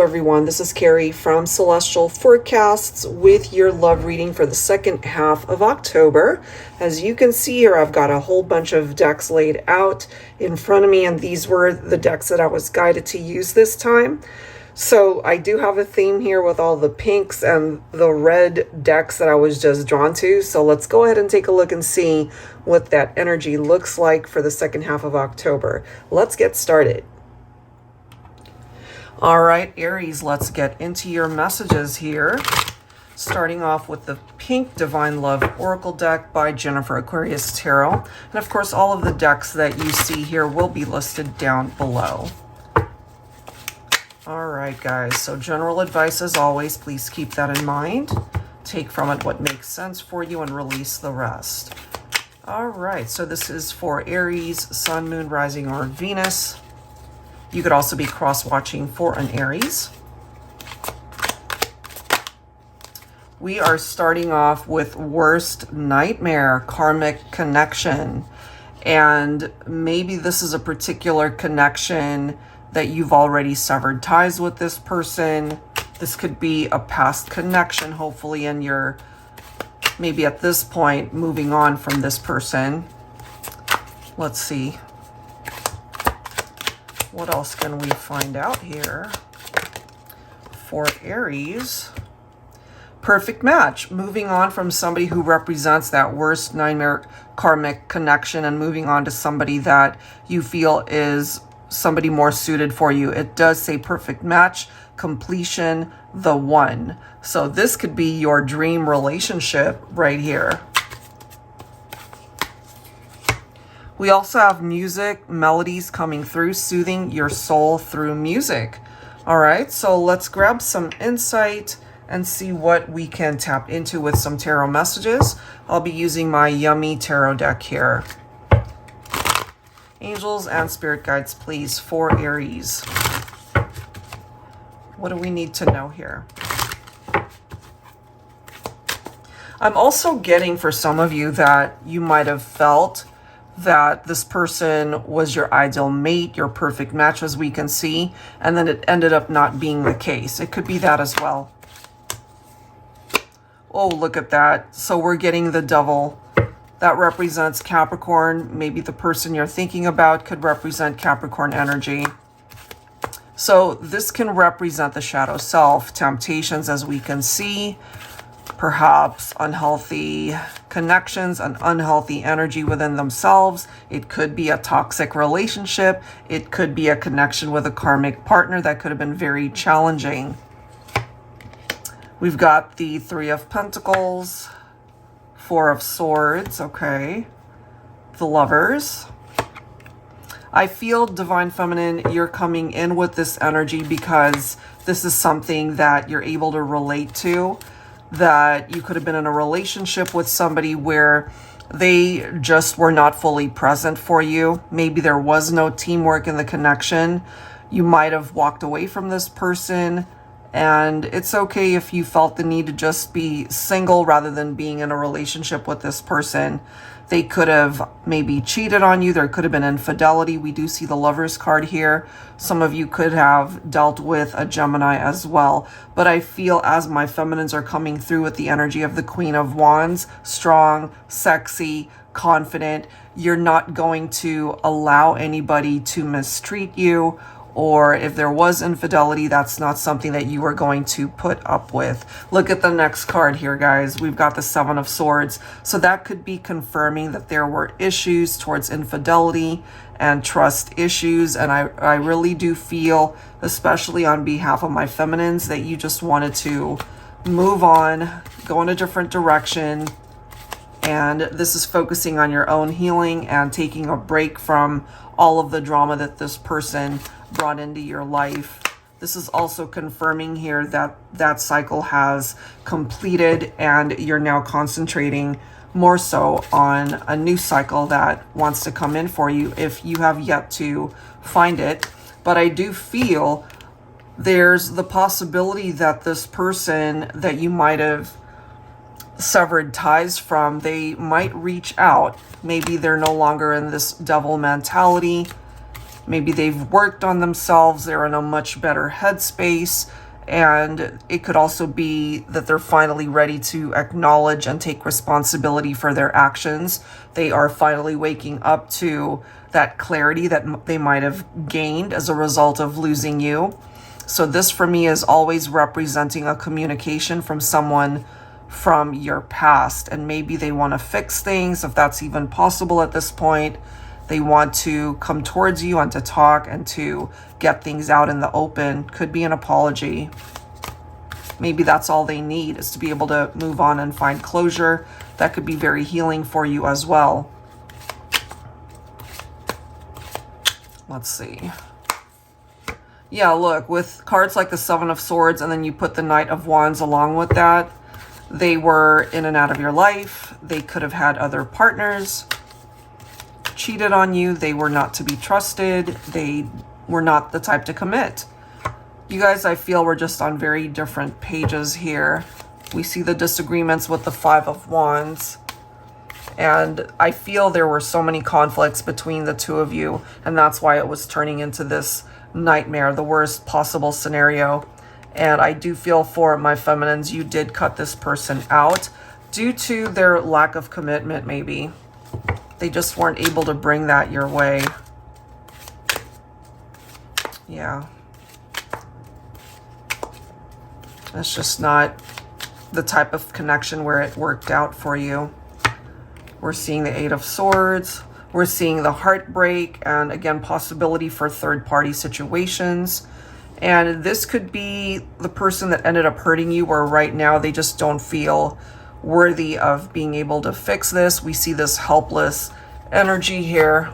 everyone, this is Carrie from Celestial Forecasts with your love reading for the second half of October. As you can see here, I've got a whole bunch of decks laid out in front of me, and these were the decks that I was guided to use this time. So I do have a theme here with all the pinks and the red decks that I was just drawn to. So let's go ahead and take a look and see what that energy looks like for the second half of October. Let's get started. All right, Aries, let's get into your messages here. Starting off with the pink Divine Love Oracle deck by Jennifer Aquarius Tarot. And of course, all of the decks that you see here will be listed down below. All right, guys, so general advice as always, please keep that in mind. Take from it what makes sense for you and release the rest. All right, so this is for Aries, Sun, Moon, Rising, or Venus. You could also be cross-watching for an Aries. We are starting off with Worst Nightmare, Karmic Connection. And maybe this is a particular connection that you've already severed ties with this person. This could be a past connection, hopefully, and you're maybe at this point moving on from this person. Let's see. What else can we find out here for Aries? Perfect match. Moving on from somebody who represents that worst nightmare karmic connection and moving on to somebody that you feel is somebody more suited for you. It does say perfect match, completion, the one. So this could be your dream relationship right here. We also have music, melodies coming through, soothing your soul through music. All right, so let's grab some insight and see what we can tap into with some tarot messages. I'll be using my yummy tarot deck here. Angels and spirit guides, please, for Aries. What do we need to know here? I'm also getting for some of you that you might have felt that this person was your ideal mate, your perfect match, as we can see, and then it ended up not being the case. It could be that as well. Oh, look at that. So we're getting the Devil. That represents Capricorn. Maybe the person you're thinking about could represent Capricorn energy. So this can represent the shadow self, temptations, as we can see, perhaps unhealthy connections, an unhealthy energy within themselves. It could be a toxic relationship. It could be a connection with a karmic partner that could have been very challenging. We've got the Three of Pentacles, Four of Swords, okay, the Lovers. I feel, Divine Feminine, you're coming in with this energy because this is something that you're able to relate to, that you could have been in a relationship with somebody where they just were not fully present for you. Maybe there was no teamwork in the connection. You might have walked away from this person, and it's okay if you felt the need to just be single rather than being in a relationship with this person. They could have maybe cheated on you. There could have been infidelity. We do see the Lovers card here. Some of you could have dealt with a Gemini as well. But I feel as my feminines are coming through with the energy of the Queen of Wands, strong, sexy, confident, you're not going to allow anybody to mistreat you, or if there was infidelity, that's not something that you are going to put up with. Look at the next card here, guys. We've got the Seven of Swords. So that could be confirming that there were issues towards infidelity and trust issues. And I really do feel, especially on behalf of my feminines, that you just wanted to move on, go in a different direction. And this is focusing on your own healing and taking a break from all of the drama that this person brought into your life. This is also confirming here that that cycle has completed and you're now concentrating more so on a new cycle that wants to come in for you if you have yet to find it. But I do feel there's the possibility that this person that you might have severed ties from, they might reach out. Maybe they're no longer in this devil mentality Maybe they've worked on themselves, they're in a much better headspace, and it could also be that they're finally ready to acknowledge and take responsibility for their actions. They are finally waking up to that clarity that they might have gained as a result of losing you. So this for me is always representing a communication from someone from your past, and maybe they want to fix things, if that's even possible at this point. They want to come towards you and to talk and to get things out in the open. Could be an apology. Maybe that's all they need, is to be able to move on and find closure. That could be very healing for you as well. Let's see. Yeah, look, with cards like the Seven of Swords and then you put the Knight of Wands along with that, they were in and out of your life. They could have had other partners, cheated on you. They were not to be trusted. They were not the type to commit. You guys, I feel we're just on very different pages here. We see the disagreements with the Five of Wands. And I feel there were so many conflicts between the two of you. And that's why it was turning into this nightmare, the worst possible scenario. And I do feel for my feminines, you did cut this person out due to their lack of commitment, maybe. They just weren't able to bring that your way. Yeah. It's just not the type of connection where it worked out for you. We're seeing the Eight of Swords. We're seeing the heartbreak and, again, possibility for third-party situations. And this could be the person that ended up hurting you, where right now they just don't feel worthy of being able to fix this. We see this helpless energy here.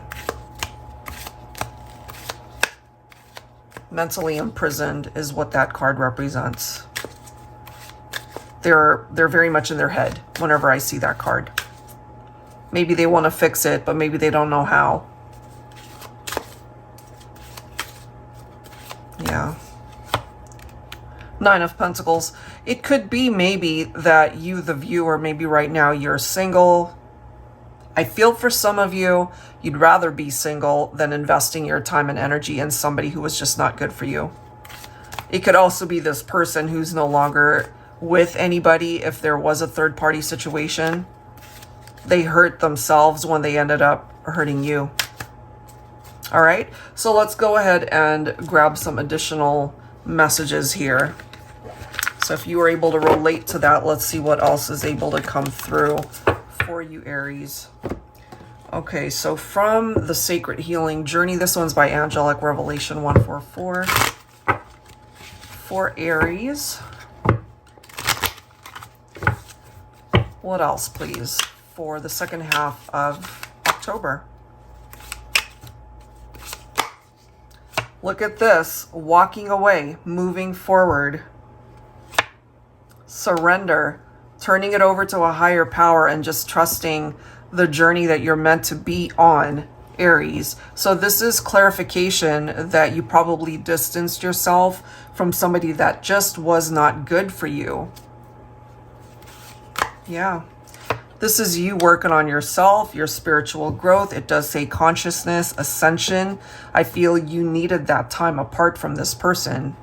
Mentally imprisoned is what that card represents. They're very much in their head whenever I see that card. Maybe they want to fix it, but maybe they don't know how. Yeah. Nine of Pentacles. It could be maybe that you, the viewer, maybe right now you're single. I feel for some of you, you'd rather be single than investing your time and energy in somebody who was just not good for you. It could also be this person who's no longer with anybody. If there was a third-party situation, they hurt themselves when they ended up hurting you. All right, so let's go ahead and grab some additional messages here. So if you were able to relate to that, let's see what else is able to come through for you, Aries. Okay, so from the Sacred Healing Journey, this one's by Angelic, Revelation 144. For Aries. What else, please, for the second half of October? Look at this. Walking away, moving forward. Surrender. Turning it over to a higher power and just trusting the journey that you're meant to be on, Aries. So this is clarification that you probably distanced yourself from somebody that just was not good for you. Yeah. This is you working on yourself, your spiritual growth. It does say consciousness, ascension. I feel you needed that time apart from this person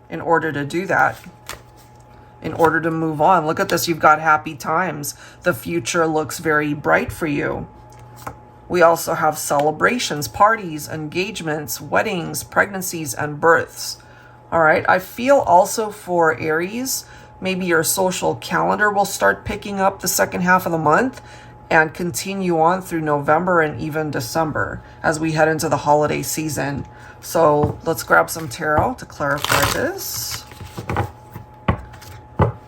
in order to do that, in order to move on. Look at this. You've got happy times. The future looks very bright for you. We also have celebrations, parties, engagements, weddings, pregnancies, and births. All right. I feel also for Aries, maybe your social calendar will start picking up the second half of the month and continue on through November and even December as we head into the holiday season. So let's grab some tarot to clarify this.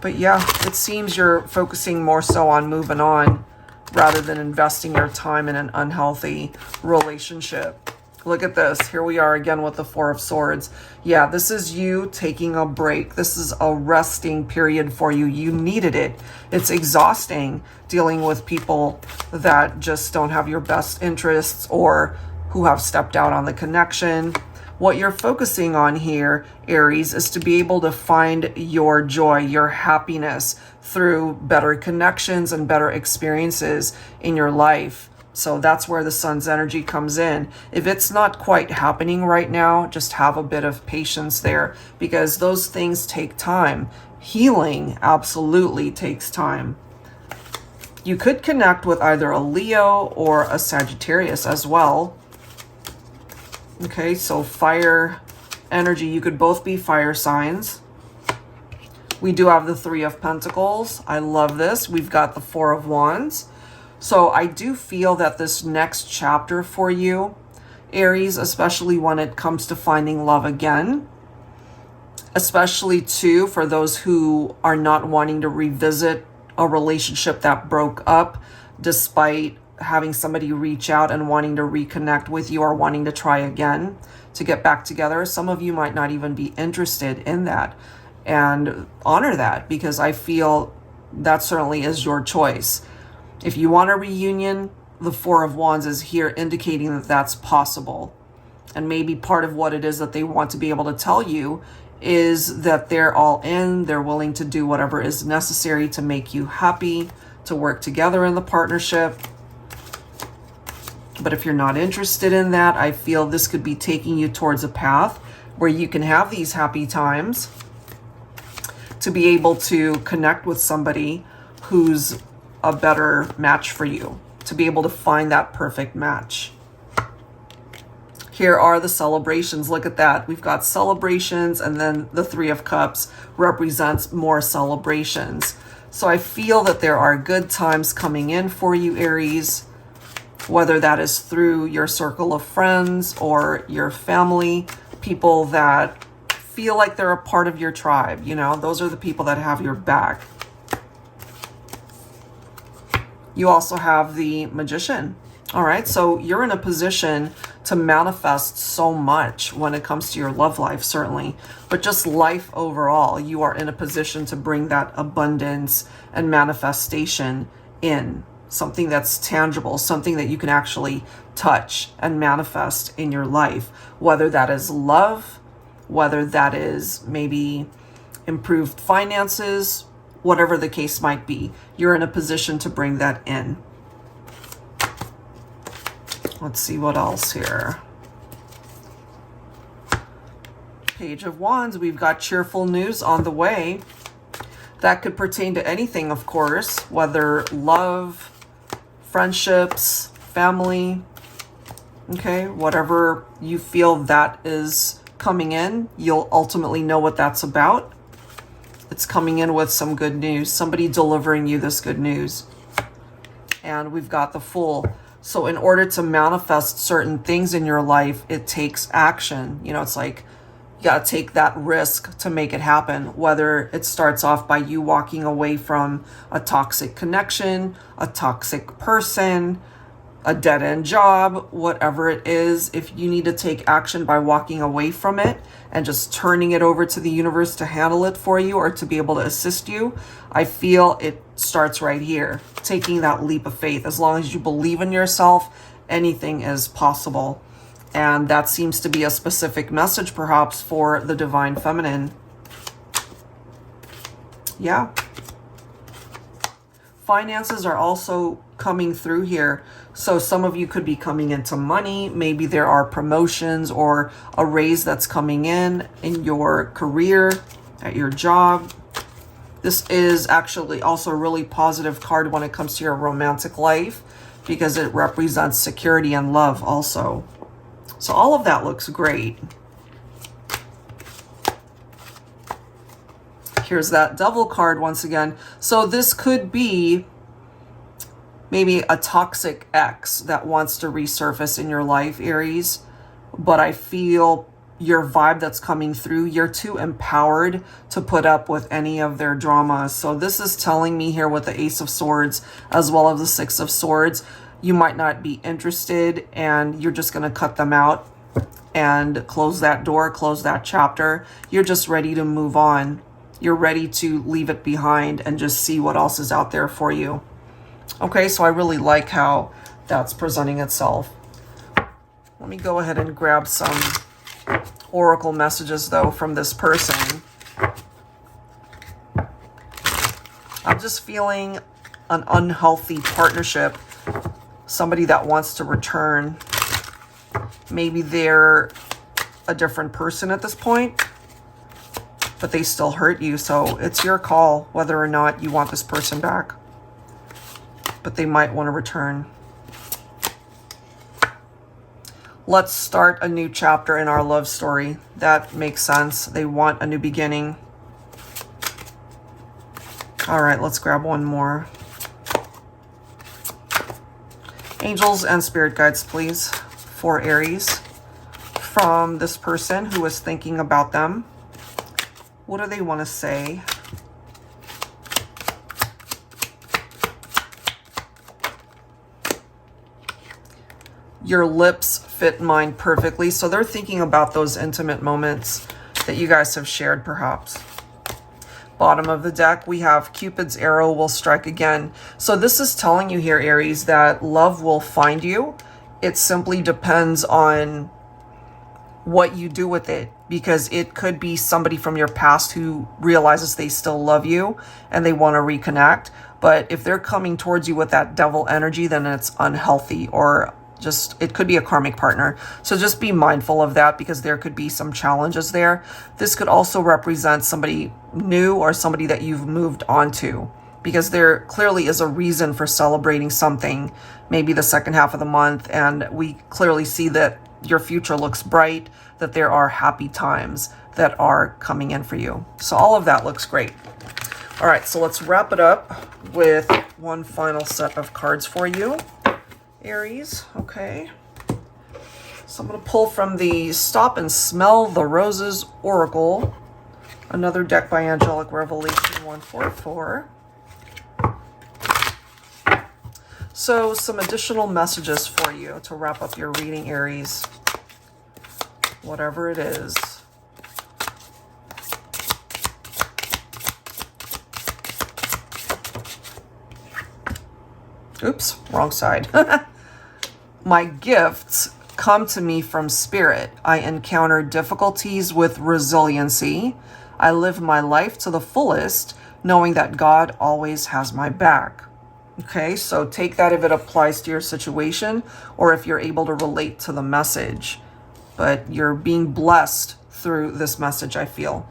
But yeah, it seems you're focusing more so on moving on rather than investing your time in an unhealthy relationship. Look at this. Here we are again with the Four of Swords. Yeah, this is you taking a break. This is a resting period for you. You needed it. It's exhausting dealing with people that just don't have your best interests or who have stepped out on the connection. What you're focusing on here, Aries, is to be able to find your joy, your happiness through better connections and better experiences in your life. So that's where the sun's energy comes in. If it's not quite happening right now, just have a bit of patience there, because those things take time. Healing absolutely takes time. You could connect with either a Leo or a Sagittarius as well. Okay, so fire energy, you could both be fire signs. We do have the Three of Pentacles. I love this. We've got the Four of Wands. So I do feel that this next chapter for you, Aries, especially when it comes to finding love again, especially too for those who are not wanting to revisit a relationship that broke up despite having somebody reach out and wanting to reconnect with you or wanting to try again to get back together. Some of you might not even be interested in that, and honor that, because I feel that certainly is your choice. If you want a reunion, the Four of Wands is here indicating that that's possible. And maybe part of what it is that they want to be able to tell you is that they're all in, they're willing to do whatever is necessary to make you happy, to work together in the partnership. But if you're not interested in that, I feel this could be taking you towards a path where you can have these happy times, to be able to connect with somebody who's a better match for you, to be able to find that perfect match. Here are the celebrations. Look at that. We've got celebrations, and then the Three of Cups represents more celebrations. So I feel that there are good times coming in for you, Aries, whether that is through your circle of friends or your family, people that feel like they're a part of your tribe. You know, those are the people that have your back. You also have the Magician. All right, so you're in a position to manifest so much when it comes to your love life, certainly, but just life overall. You are in a position to bring that abundance and manifestation in, something that's tangible, something that you can actually touch and manifest in your life, whether that is love, whether that is maybe improved finances, whatever the case might be. You're in a position to bring that in. Let's see what else here. Page of Wands, we've got cheerful news on the way. That could pertain to anything, of course, whether love, friendships, family, okay, whatever you feel that is coming in, you'll ultimately know what that's about. It's coming in with some good news, somebody delivering you this good news. And we've got the Fool. So in order to manifest certain things in your life, it takes action. You know, it's like you got to take that risk to make it happen, whether it starts off by you walking away from a toxic connection, a toxic person, a dead-end job, whatever it is. If you need to take action by walking away from it and just turning it over to the universe to handle it for you or to be able to assist you, I feel it starts right here, taking that leap of faith. As long as you believe in yourself, anything is possible. And that seems to be a specific message perhaps for the Divine Feminine. Yeah. Finances are also coming through here. So some of you could be coming into money. Maybe there are promotions or a raise that's coming in your career, at your job. This is actually also a really positive card when it comes to your romantic life, because it represents security and love also. So all of that looks great. Here's that Devil card once again. So this could be maybe a toxic ex that wants to resurface in your life, Aries. But I feel your vibe that's coming through, you're too empowered to put up with any of their drama. So this is telling me here with the Ace of Swords as well as the Six of Swords, you might not be interested and you're just going to cut them out and close that door, close that chapter. You're just ready to move on. You're ready to leave it behind and just see what else is out there for you. Okay, so I really like how that's presenting itself. Let me go ahead and grab some oracle messages though from this person. I'm just feeling an unhealthy partnership. somebody that wants to return. Maybe they're a different person at this point, but they still hurt you. So it's your call whether or not you want this person back, but they might want to return. Let's start a new chapter in our love story. That makes sense. They want a new beginning. All right, let's grab one more. Angels and spirit guides, please, for Aries, from this person who is thinking about them. What do they want to say? Your lips fit mine perfectly. So they're thinking about those intimate moments that you guys have shared, perhaps. Bottom of the deck, we have Cupid's arrow will strike again. So this is telling you here, Aries, that love will find you. It simply depends on what you do with it, because it could be somebody from your past who realizes they still love you and they want to reconnect. But if they're coming towards you with that devil energy, then it's unhealthy, or just, it could be a karmic partner. So just be mindful of that, because there could be some challenges there. This could also represent somebody new or somebody that you've moved on to, because there clearly is a reason for celebrating something, maybe the second half of the month. And we clearly see that your future looks bright, that there are happy times that are coming in for you. So all of that looks great. All right, so let's wrap it up with one final set of cards for you, Aries. Okay. So I'm going to pull from the Stop and Smell the Roses Oracle, another deck by Angelic Revelation 144. So some additional messages for you to wrap up your reading, Aries, whatever it is. Oops, wrong side. My gifts come to me from spirit. I encounter difficulties with resiliency. I live my life to the fullest, knowing that God always has my back. Okay, so take that if it applies to your situation, or if you're able to relate to the message. But you're being blessed through this message, I feel.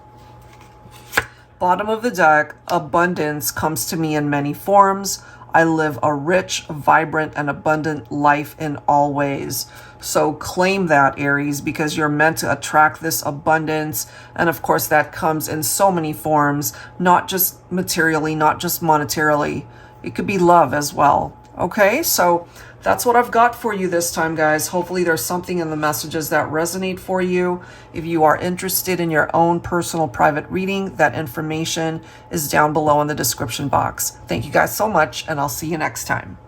Bottom of the deck, abundance comes to me in many forms. I live a rich, vibrant, and abundant life in all ways. So claim that, Aries, because you're meant to attract this abundance. And of course, that comes in so many forms, not just materially, not just monetarily. It could be love as well. Okay, so that's what I've got for you this time, guys. Hopefully there's something in the messages that resonate for you. If you are interested in your own personal private reading, that information is down below in the description box. Thank you guys so much, and I'll see you next time.